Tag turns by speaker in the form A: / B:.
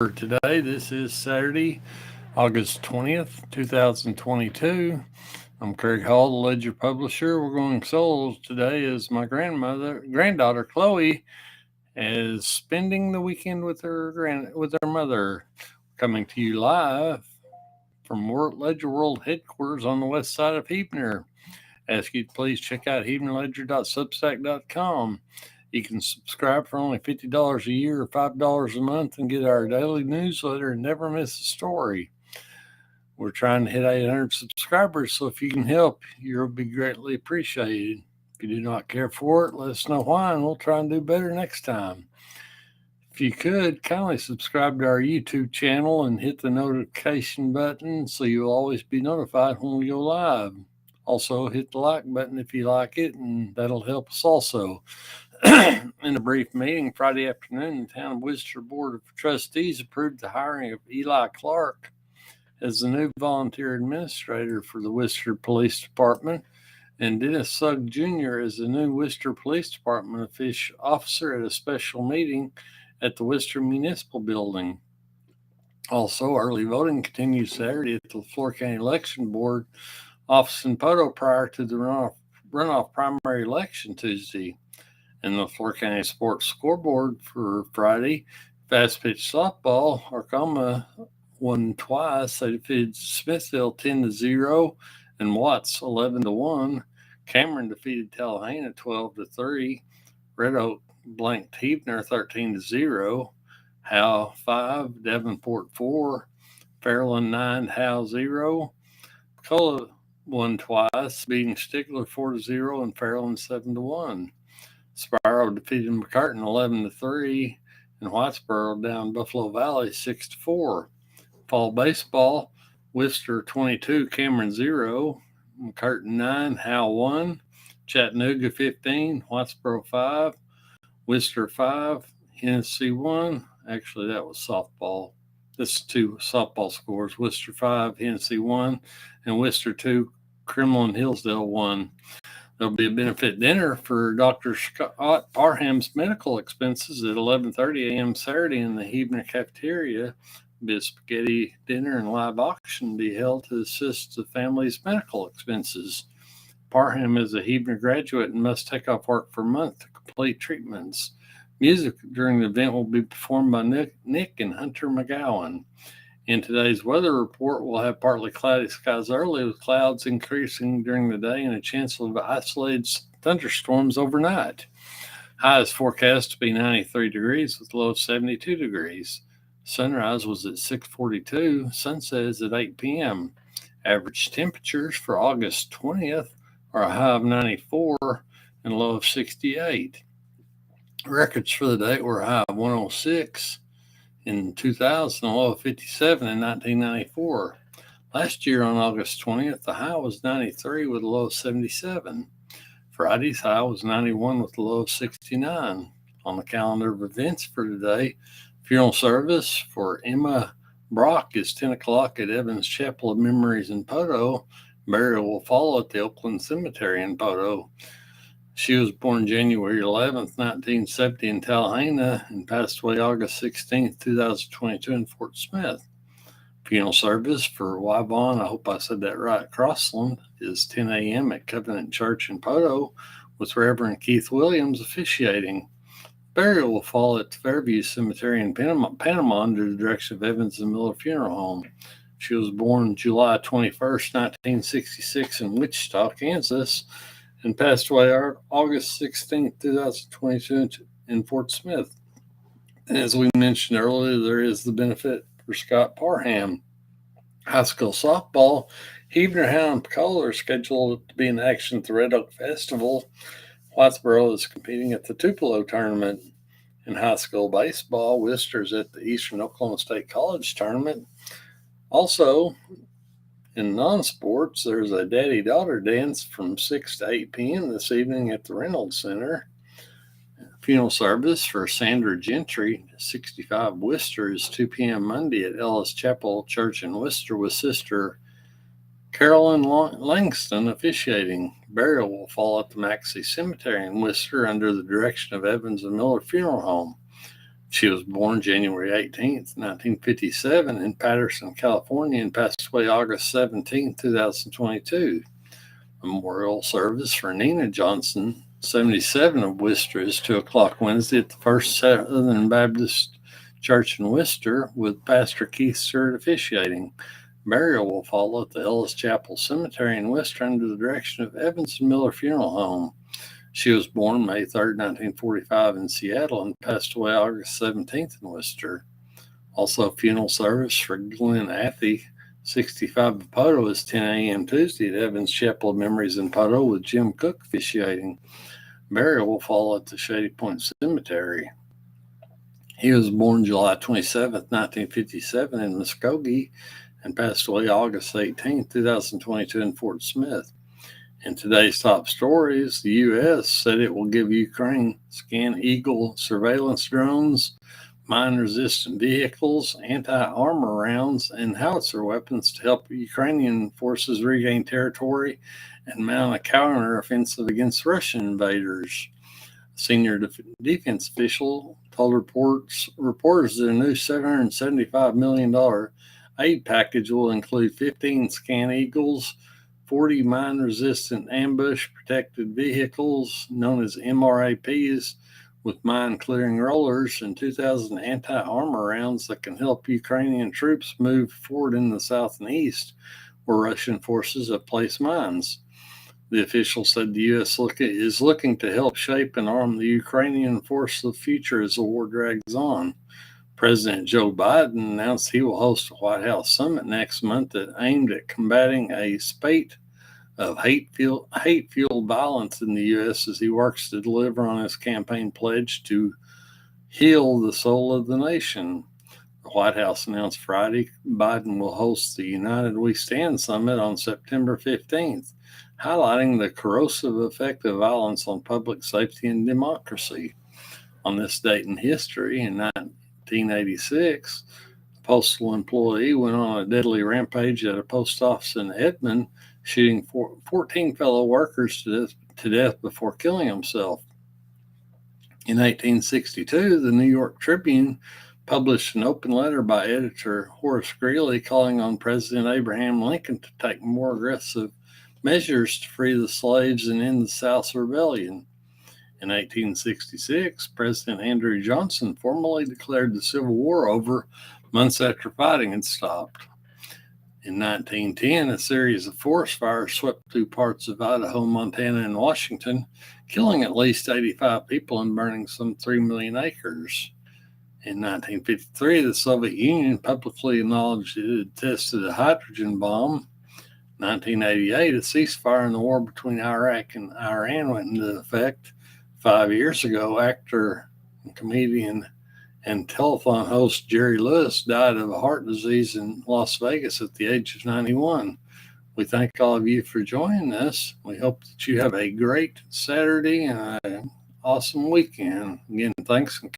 A: for today. This is Saturday, August 20th, 2022. I'm Craig Hall, the Ledger publisher. We're going solo today as my granddaughter Chloe is spending the weekend with her mother. Coming to you live from Ledger World headquarters on the west side of Hebner. Ask you to please check out HebnerLedger.substack.com. You can subscribe for only $50 a year or $5 a month and get our daily newsletter and never miss a story. We're trying to hit 800 subscribers, so if you can help, you'll be greatly appreciated. If you do not care for it, let us know why, and we'll try and do better next time. If you could, kindly subscribe to our YouTube channel and hit the notification button so you'll always be notified when we go live. Also, hit the like button if you like it, and that'll help us also. In a brief meeting Friday afternoon, the Town of Worcester Board of Trustees approved the hiring of Eli Clark as the new volunteer administrator for the Worcester Police Department, and Dennis Sugg Jr. as the new Worcester Police Department officer at a special meeting at the Worcester Municipal Building. Also, early voting continues Saturday at the LeFlore County Election Board office in Poto prior to the runoff primary election Tuesday. And the LeFlore County Sports Scoreboard for Friday, fast pitch softball, Arkoma won twice. They defeated Smithville 10-0 and Watts 11-1. Cameron defeated Tallahassee 12-3. Red Oak blanked Hebner 13-0. Howe 5, Davenport 4, Fairland 9, Howe 0. Pecola won twice, beating Stigler 4-0 and Fairland 7-1. Spiro defeated McCartan 11-3, and Whitesboro down Buffalo Valley 6-4. Fall baseball, Worcester 22, Cameron 0, McCartan 9, Howe 1, Chattanooga 15, Whitesboro 5, Worcester 5, Hennessy 1. Actually, that was softball. This is two softball scores. Worcester 5, Hennessy 1, and Worcester 2, Kremlin Hillsdale 1. There'll be a benefit dinner for Dr. Scott Parham's medical expenses at 11:30 a.m. Saturday in the Hebner cafeteria. There'll be a spaghetti dinner and live auction be held to assist the family's medical expenses. Parham is a Hebner graduate and must take off work for a month to complete treatments. Music during the event will be performed by Nick and Hunter McGowan. In today's weather report, we'll have partly cloudy skies early with clouds increasing during the day and a chance of isolated thunderstorms overnight. High is forecast to be 93 degrees with low of 72 degrees. Sunrise was at 6:42. Sunset is at 8 p.m. Average temperatures for August 20th are a high of 94 and a low of 68. Records for the day were a high of 106 in 2000, a low of 57 in 1994. Last year on August 20th, the high was 93 with a low of 77. Friday's high was 91 with a low of 69. On the calendar of events for today, funeral service for Emma Brock is 10 o'clock at Evans Chapel of Memories in Poto. Burial will follow at the Oakland Cemetery in Poto. She was born January 11th, 1970 in Tallahassee and passed away August 16th, 2022 in Fort Smith. Funeral service for Wyvon, I hope I said that right, Crossland, is 10 a.m. at Covenant Church in Poto with Reverend Keith Williams officiating. Burial will follow at the Fairview Cemetery in Panama under the direction of Evans and Miller Funeral Home. She was born July 21st, 1966 in Wichita, Kansas, and passed away August 16, 2022 in Fort Smith. And as we mentioned earlier, there is the benefit for Scott Parham. High school softball, Hebner, Howe, and Pecola are scheduled to be in action at the Red Oak Festival. Whitesboro is competing at the Tupelo tournament. In high school baseball, Worcester's at the Eastern Oklahoma State College tournament. Also, in non-sports, there's a daddy-daughter dance from 6 to 8 p.m. this evening at the Reynolds Center. Funeral service for Sandra Gentry, 65 Worcester, is 2 p.m. Monday at Ellis Chapel Church in Worcester with Sister Carolyn Langston officiating. Burial will fall at the Maxey Cemetery in Worcester under the direction of Evans and Miller Funeral Home. She was born January 18th, 1957 in Patterson, California, and passed away August 17th, 2022. Memorial service for Nina Johnson, 77 of Worcester, is 2 o'clock Wednesday at the First Southern Baptist Church in Worcester, with Pastor Keith Stewart officiating. Burial will follow at the Ellis Chapel Cemetery in Worcester under the direction of Evans and Miller Funeral Home. She was born May 3rd, 1945 in Seattle and passed away August 17th in Worcester. Also, funeral service for Glenn Athey, 65 of Poto, is 10 a.m. Tuesday at Evans Chapel of Memories in Poto, with Jim Cook officiating. Burial will follow at the Shady Point Cemetery. He was born July 27th, 1957 in Muskogee and passed away August 18th, 2022 in Fort Smith. In today's top stories, the U.S. said it will give Ukraine Scan Eagle surveillance drones, mine-resistant vehicles, anti-armor rounds, and howitzer weapons to help Ukrainian forces regain territory and mount a counter-offensive against Russian invaders. A senior defense official told reporters that a new $775 million aid package will include 15 Scan Eagles, 40 mine-resistant ambush-protected vehicles known as MRAPs with mine-clearing rollers, and 2,000 anti-armor rounds that can help Ukrainian troops move forward in the south and east, where Russian forces have placed mines. The official said the U.S. is looking to help shape and arm the Ukrainian force of the future as the war drags on. President Joe Biden announced he will host a White House summit next month that aimed at combating a spate of hate-fueled violence in the U.S. as he works to deliver on his campaign pledge to heal the soul of the nation. The White House announced Friday Biden will host the United We Stand Summit on September 15th, highlighting the corrosive effect of violence on public safety and democracy. On this date in history, in 1986, a postal employee went on a deadly rampage at a post office in Edmond, shooting 14 fellow workers to death before killing himself. In 1862, the New York Tribune published an open letter by editor Horace Greeley calling on President Abraham Lincoln to take more aggressive measures to free the slaves and end the South's rebellion. In 1866, President Andrew Johnson formally declared the Civil War over months after fighting had stopped. In 1910, a series of forest fires swept through parts of Idaho, Montana, and Washington, killing at least 85 people and burning some 3 million acres. In 1953, the Soviet Union publicly acknowledged it had tested a hydrogen bomb. 1988, a ceasefire in the war between Iraq and Iran went into effect. 5 years ago, actor, comedian, and telephone host Jerry Lewis died of a heart disease in Las Vegas at the age of 91. We thank all of you for joining us. We hope that you have a great Saturday and an awesome weekend. Again, thanks and